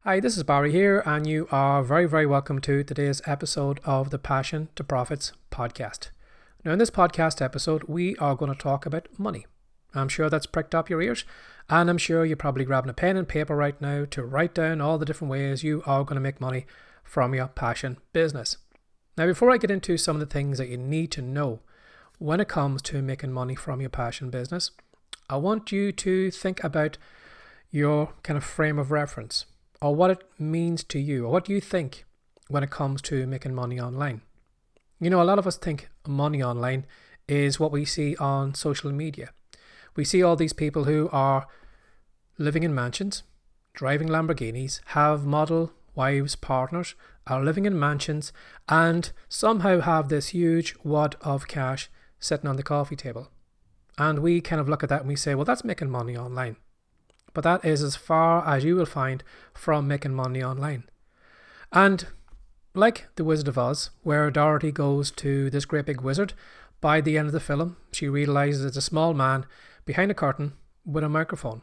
Hi, this is Barry here, and you are very, very welcome to today's episode of the Passion to Profits podcast. Now, in this podcast episode, we are going to talk about money. I'm sure that's pricked up your ears, and I'm sure you're probably grabbing a pen and paper right now to write down all the different ways you are going to make money from your passion business. Now, before I get into some of the things that you need to know when it comes to making money from your passion business, I want you to think about your kind of frame of reference, or what it means to you, or what you think when it comes to making money online. You know, a lot of us think money online is what we see on social media. We see all these people who are living in mansions, driving Lamborghinis, have model wives, partners, are living in mansions, and somehow have this huge wad of cash sitting on the coffee table. And we kind of look at that and we say, well, that's making money online. But that is as far as you will find from making money online. And like the Wizard of Oz, where Dorothy goes to this great big wizard, by the end of the film, she realizes it's a small man behind a curtain with a microphone.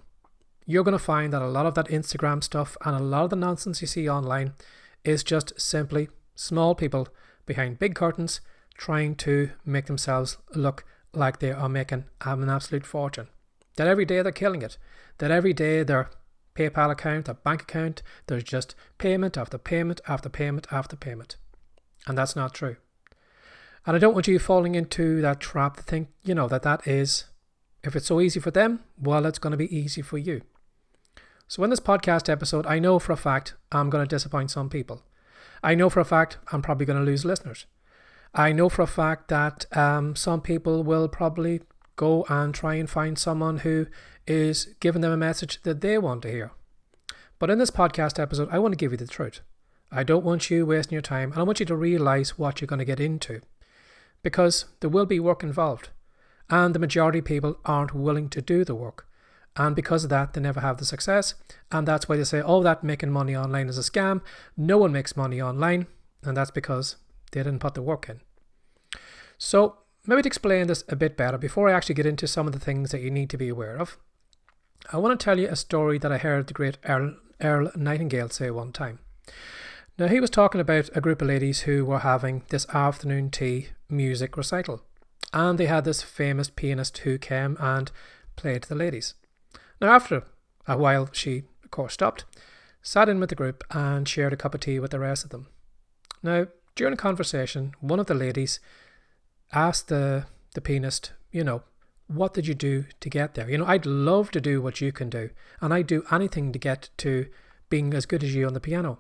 You're going to find that a lot of that Instagram stuff and a lot of the nonsense you see online is just simply small people behind big curtains trying to make themselves look like they are making an absolute fortune. That every day they're killing it. That every day their PayPal account, their bank account, there's just payment after payment after payment after payment. And that's not true. And I don't want you falling into that trap to think, that is, if it's so easy for them, well, it's going to be easy for you. So in this podcast episode, I know for a fact I'm going to disappoint some people. I know for a fact I'm probably going to lose listeners. I know for a fact that some people will probably go and try and find someone who is giving them a message that they want to hear. But in this podcast episode, I want to give you the truth. I don't want you wasting your time, and I want you to realize what you're going to get into, because there will be work involved, and the majority of people aren't willing to do the work. And because of that, they never have the success. And that's why they say, oh, that making money online is a scam. No one makes money online. And that's because they didn't put the work in. So maybe to explain this a bit better, before I actually get into some of the things that you need to be aware of, I want to tell you a story that I heard the great Earl Nightingale say one time. Now, he was talking about a group of ladies who were having this afternoon tea music recital. And they had this famous pianist who came and played to the ladies. Now, after a while, she, of course, stopped, sat in with the group and shared a cup of tea with the rest of them. Now, during the conversation, one of the ladies asked the pianist, what did you do to get there? I'd love to do what you can do, and I'd do anything to get to being as good as you on the piano.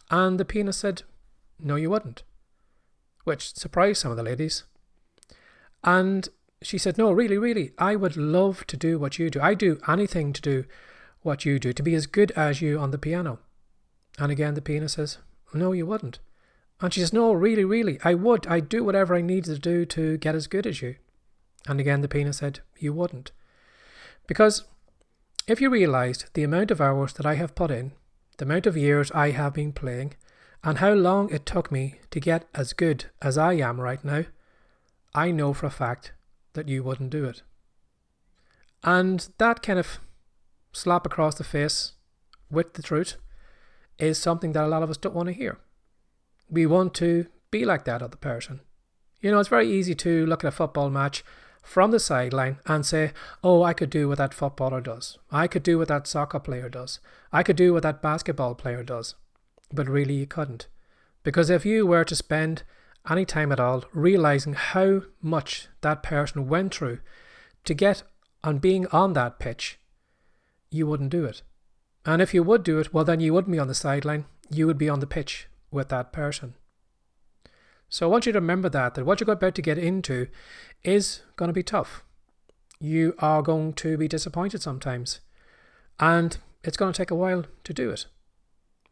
And the pianist said, no, you wouldn't, which surprised some of the ladies. And she said, no, really, I would love to do what you do. I'd do anything to do what you do, to be as good as you on the piano. And again, the pianist says, no, you wouldn't. And she says, no, really, I would. I'd do whatever I needed to do to get as good as you. And again, the pianist said, you wouldn't. Because if you realized the amount of hours that I have put in, the amount of years I have been playing, and how long it took me to get as good as I am right now, I know for a fact that you wouldn't do it. And that kind of slap across the face with the truth is something that a lot of us don't want to hear. We want to be like that other person. It's very easy to look at a football match from the sideline and say, oh, I could do what that footballer does. I could do what that soccer player does. I could do what that basketball player does. But really you couldn't. Because if you were to spend any time at all realizing how much that person went through to get on being on that pitch, you wouldn't do it. And if you would do it, well, then you wouldn't be on the sideline. You would be on the pitch with that person. So I want you to remember that what you're about to get into is going to be tough. You are going to be disappointed sometimes. And it's going to take a while to do it.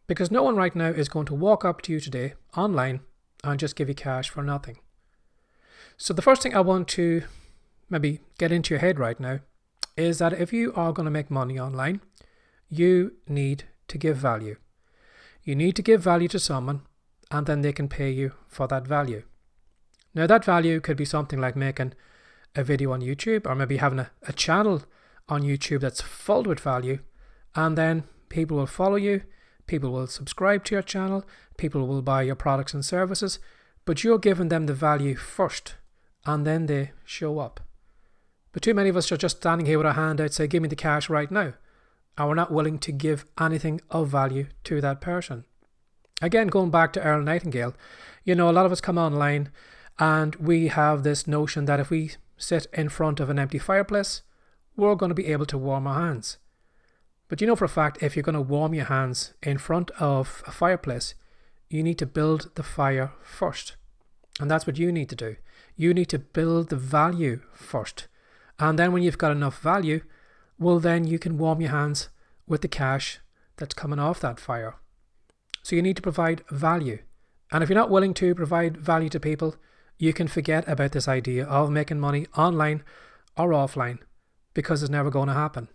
Because no one right now is going to walk up to you today online and just give you cash for nothing. So the first thing I want to maybe get into your head right now is that if you are going to make money online, you need to give value. You need to give value to someone, and then they can pay you for that value. Now that value could be something like making a video on YouTube, or maybe having a channel on YouTube that's filled with value, and then people will follow you, people will subscribe to your channel, people will buy your products and services, but you're giving them the value first, and then they show up. But too many of us are just standing here with our hand out, say, give me the cash right now, and we're not willing to give anything of value to that person. Again, going back to Earl Nightingale, a lot of us come online and we have this notion that if we sit in front of an empty fireplace, we're going to be able to warm our hands. But for a fact, if you're going to warm your hands in front of a fireplace, you need to build the fire first. And that's what you need to do. You need to build the value first. And then when you've got enough value, well, then you can warm your hands with the cash that's coming off that fire. So you need to provide value. And if you're not willing to provide value to people, you can forget about this idea of making money online or offline, because it's never going to happen.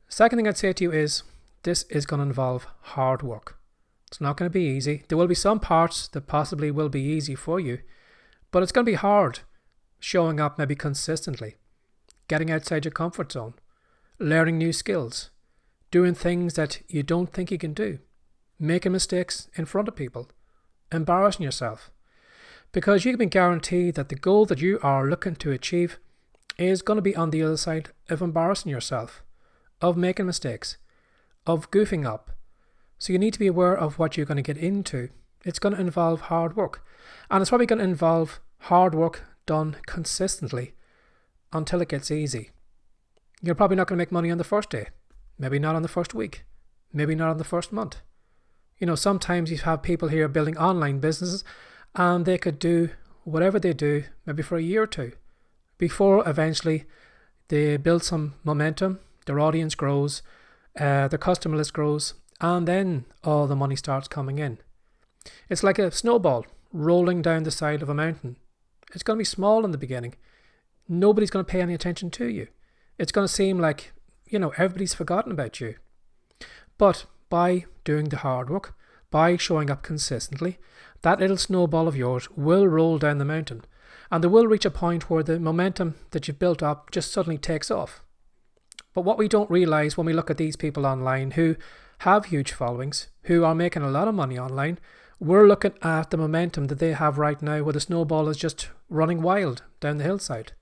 Second thing I'd say to you is, this is going to involve hard work. It's not going to be easy. There will be some parts that possibly will be easy for you, but it's going to be hard showing up maybe consistently, getting outside your comfort zone, learning new skills, doing things that you don't think you can do, making mistakes in front of people, embarrassing yourself. Because you can be guaranteed that the goal that you are looking to achieve is going to be on the other side of embarrassing yourself, of making mistakes, of goofing up. So you need to be aware of what you're going to get into. It's going to involve hard work. And it's probably going to involve hard work done consistently until it gets easy. You're probably not going to make money on the first day. Maybe not on the first week. Maybe not on the first month. Sometimes you have people here building online businesses and they could do whatever they do maybe for a year or two before eventually they build some momentum, their audience grows, their customer list grows, and then all the money starts coming in. It's like a snowball rolling down the side of a mountain. It's going to be small in the beginning. Nobody's going to pay any attention to you. It's going to seem like, everybody's forgotten about you. But by doing the hard work, by showing up consistently, that little snowball of yours will roll down the mountain, and they will reach a point where the momentum that you've built up just suddenly takes off. But what we don't realize when we look at these people online who have huge followings, who are making a lot of money online, we're looking at the momentum that they have right now where the snowball is just running wild down the hillside.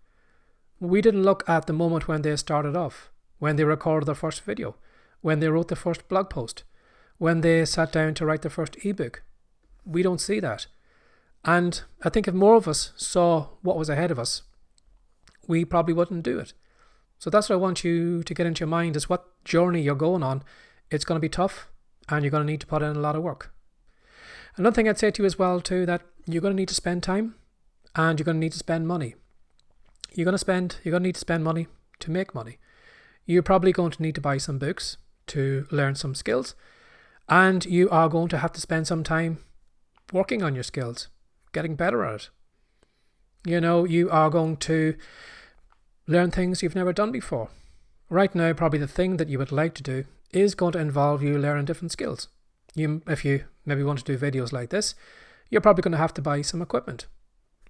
We didn't look at the moment when they started off, when they recorded their first video, when they wrote their first blog post, when they sat down to write their first ebook. We don't see that. And I think if more of us saw what was ahead of us, we probably wouldn't do it. So that's what I want you to get into your mind, is what journey you're going on. It's going to be tough and you're going to need to put in a lot of work. Another thing I'd say to you as well too, that you're going to need to spend time and you're going to need to spend money. You're going to need to spend money to make money. You're probably going to need to buy some books to learn some skills, and you are going to have to spend some time working on your skills, getting better at it. You are going to learn things you've never done before. Right now, probably the thing that you would like to do is going to involve you learning different skills. If you maybe want to do videos like this, you're probably going to have to buy some equipment.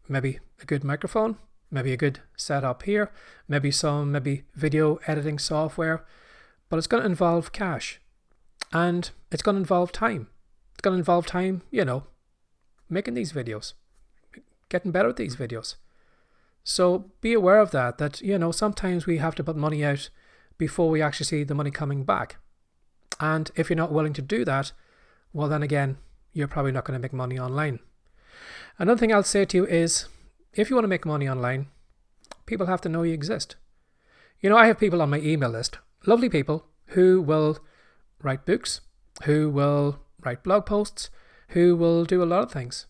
Maybe a good microphone, maybe a good setup here, maybe some video editing software. But it's going to involve cash, and it's going to involve time. It's going to involve time, making these videos, getting better at these videos. So be aware of that, sometimes we have to put money out before we actually see the money coming back. And if you're not willing to do that, well, then again, you're probably not going to make money online. Another thing I'll say to you is, if you want to make money online, people have to know you exist. I have people on my email list, lovely people who will write books, who will write blog posts, who will do a lot of things,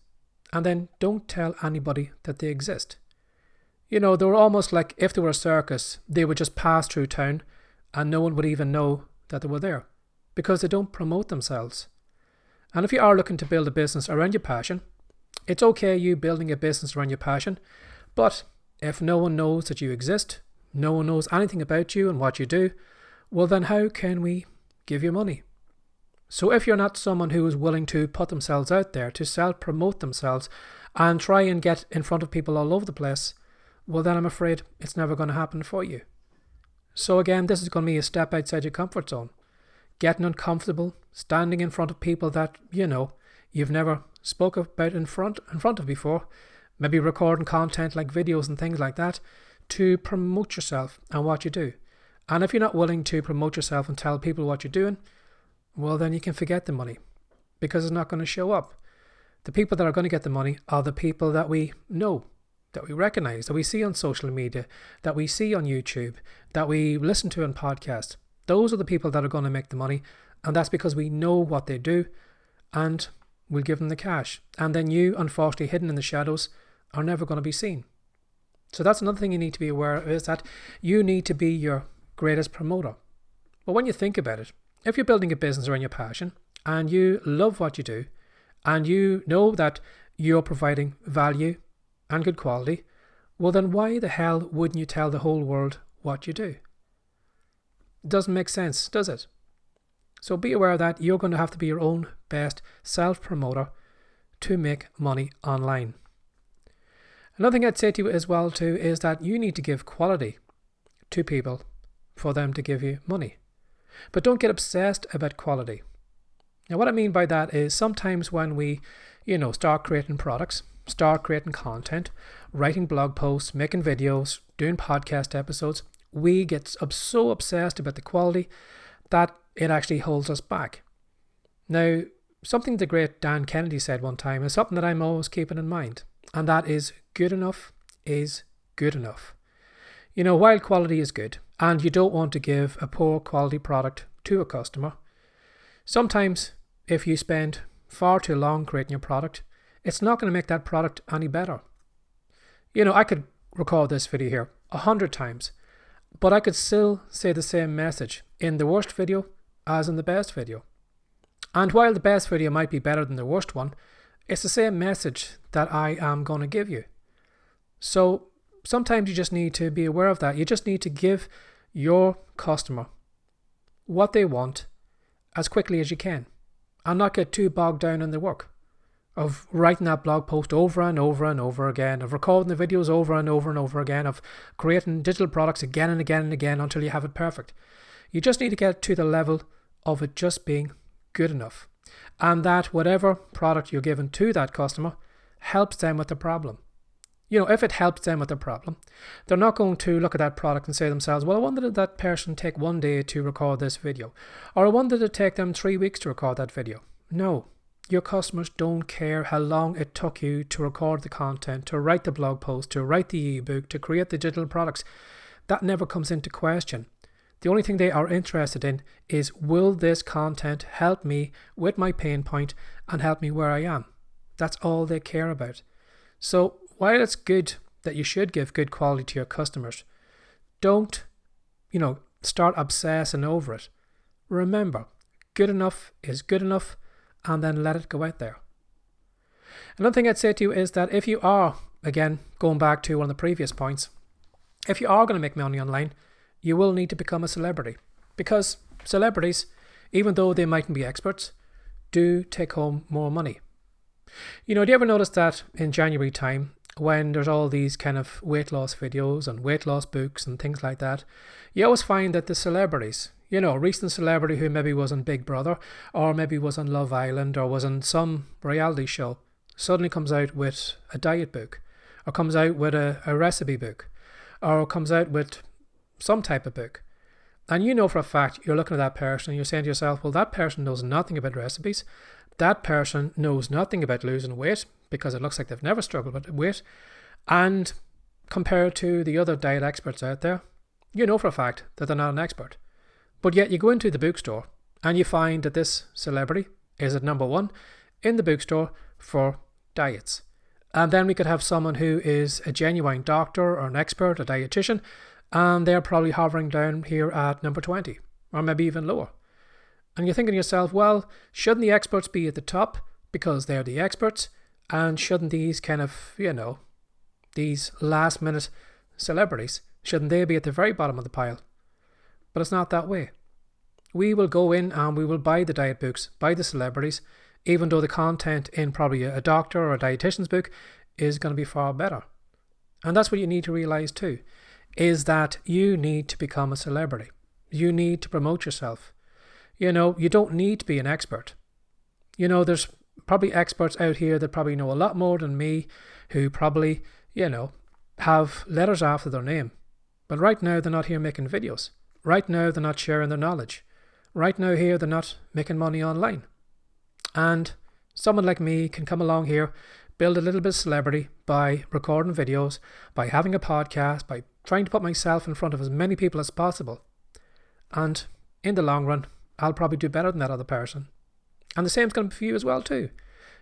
and then don't tell anybody that they exist. They were almost like if they were a circus, they would just pass through town and no one would even know that they were there, because they don't promote themselves. And if you are looking to build a business around your passion, it's okay you building a business around your passion, but if no one knows that you exist, no one knows anything about you and what you do, well then how can we give you money? So if you're not someone who is willing to put themselves out there, to self-promote themselves and try and get in front of people all over the place, well then I'm afraid it's never going to happen for you. So again, this is going to be a step outside your comfort zone. getting uncomfortable, standing in front of people that, you've never spoke about in front of before, maybe recording content like videos and things like that to promote yourself and what you do. And if you're not willing to promote yourself and tell people what you're doing, well, then you can forget the money because it's not going to show up. The people that are going to get the money are the people that we know, that we recognize, that we see on social media, that we see on YouTube, that we listen to on podcasts. Those are the people that are going to make the money. And that's because we know what they do and we'll give them the cash. And then you, unfortunately, hidden in the shadows, are never going to be seen. So that's another thing you need to be aware of, is that you need to be your greatest promoter. But when you think about it, if you're building a business around your passion and you love what you do and you know that you're providing value and good quality, well then why the hell wouldn't you tell the whole world what you do? It doesn't make sense, does it? So be aware that you're going to have to be your own best self-promoter to make money online. Another thing I'd say to you as well too is that you need to give quality to people for them to give you money. But don't get obsessed about quality. Now what I mean by that is sometimes when we, start creating products, start creating content, writing blog posts, making videos, doing podcast episodes, we get so obsessed about the quality that it actually holds us back. Now, something the great Dan Kennedy said one time is something that I'm always keeping in mind, and that is good enough is good enough. While quality is good, and you don't want to give a poor quality product to a customer, sometimes if you spend far too long creating your product, it's not going to make that product any better. I could record this video here 100 times, but I could still say the same message in the worst video as in the best video. And while the best video might be better than the worst one, it's the same message that I am going to give you. So sometimes you just need to be aware of that. You just need to give your customer what they want as quickly as you can and not get too bogged down in the work of writing that blog post over and over and over again, of recording the videos over and over again, of creating digital products again and again and again until you have it perfect. You just need to get to the level of it just being good enough, and that whatever product you're giving to that customer helps them with the problem. If it helps them with the problem, they're not going to look at that product and say to themselves, well, I wonder did that person take 1 day to record this video? Or I wonder did it take them 3 weeks to record that video? No. Your customers don't care how long it took you to record the content, to write the blog post, to write the ebook, to create the digital products. That never comes into question. The only thing they are interested in is, will this content help me with my pain point and help me where I am? That's all they care about. So while it's good that you should give good quality to your customers, don't, start obsessing over it. Remember, good enough is good enough, and then let it go out there. Another thing I'd say to you is that if you are, again, going back to one of the previous points, if you are going to make money online, you will need to become a celebrity, because celebrities, even though they mightn't be experts, do take home more money. Do you ever notice that in January time, when there's all these kind of weight loss videos and weight loss books and things like that, you always find that the celebrities, a recent celebrity who maybe was on Big Brother or maybe was on Love Island or was on some reality show, suddenly comes out with a diet book or comes out with a recipe book or comes out with some type of book. And for a fact, you're looking at that person and you're saying to yourself, well, that person knows nothing about recipes. That person knows nothing about losing weight because it looks like they've never struggled with weight. And compared to the other diet experts out there, for a fact that they're not an expert. But yet you go into the bookstore and you find that this celebrity is at number 1 in the bookstore for diets. And then we could have someone who is a genuine doctor or an expert, a dietitian, and they're probably hovering down here at number 20 or maybe even lower. And you're thinking to yourself, well, shouldn't the experts be at the top because they're the experts? And shouldn't these kind of, these last minute celebrities, shouldn't they be at the very bottom of the pile? But it's not that way. We will go in and we will buy the diet books by the celebrities, even though the content in probably a doctor or a dietitian's book is going to be far better. And that's what you need to realize too, is that you need to become a celebrity. You need to promote yourself. You know, you don't need to be an expert. You know, there's probably experts out here that probably know a lot more than me, who probably, you know, have letters after their name. But right now, they're not here making videos. Right now, they're not sharing their knowledge. Right now, here, they're not making money online. And someone like me can come along here, build a little bit of celebrity by recording videos, by having a podcast, by trying to put myself in front of as many people as possible. And in the long run, I'll probably do better than that other person. And the same is going to be for you as well too.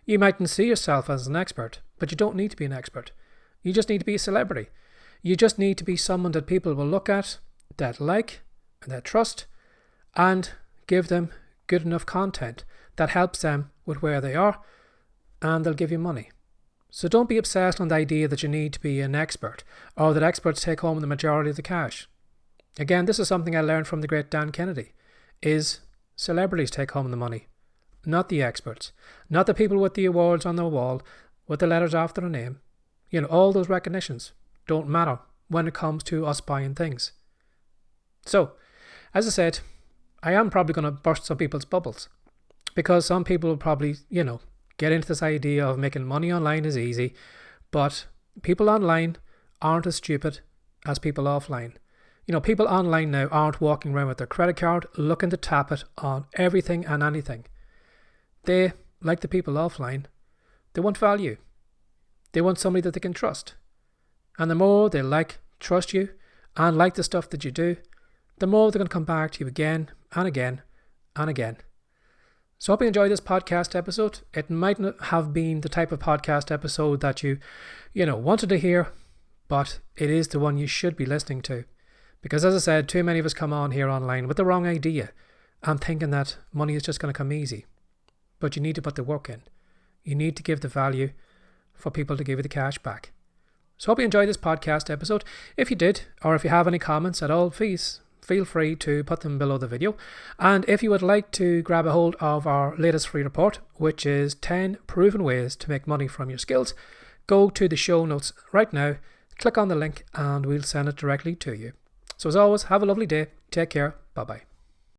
You mightn't see yourself as an expert, but you don't need to be an expert. You just need to be a celebrity. You just need to be someone that people will look at, that like, and that trust, and give them good enough content that helps them with where they are, and they'll give you money. So don't be obsessed on the idea that you need to be an expert, or that experts take home the majority of the cash. Again, this is something I learned from the great Dan Kennedy, is celebrities take home the money, not the experts, not the people with the awards on their wall, with the letters after their name. You know, all those recognitions don't matter when it comes to us buying things. So, as I said, I am probably going to burst some people's bubbles, because some people will probably, you know, get into this idea of making money online is easy, but people online aren't as stupid as people offline. You know, people online now aren't walking around with their credit card looking to tap it on everything and anything. They, like the people offline, they want value. They want somebody that they can trust. And the more they like, trust you, and like the stuff that you do, the more they're going to come back to you again and again and again. So I hope you enjoyed this podcast episode. It might not have been the type of podcast episode that you wanted to hear, but it is the one you should be listening to. Because as I said, too many of us come on here online with the wrong idea and thinking that money is just going to come easy. But you need to put the work in. You need to give the value for people to give you the cash back. So I hope you enjoyed this podcast episode. If you did, or if you have any comments at all, please feel free to put them below the video. And if you would like to grab a hold of our latest free report, which is 10 proven ways to make money from your skills, go to the show notes right now, click on the link, and we'll send it directly to you. So as always, have a lovely day. Take care. Bye-bye.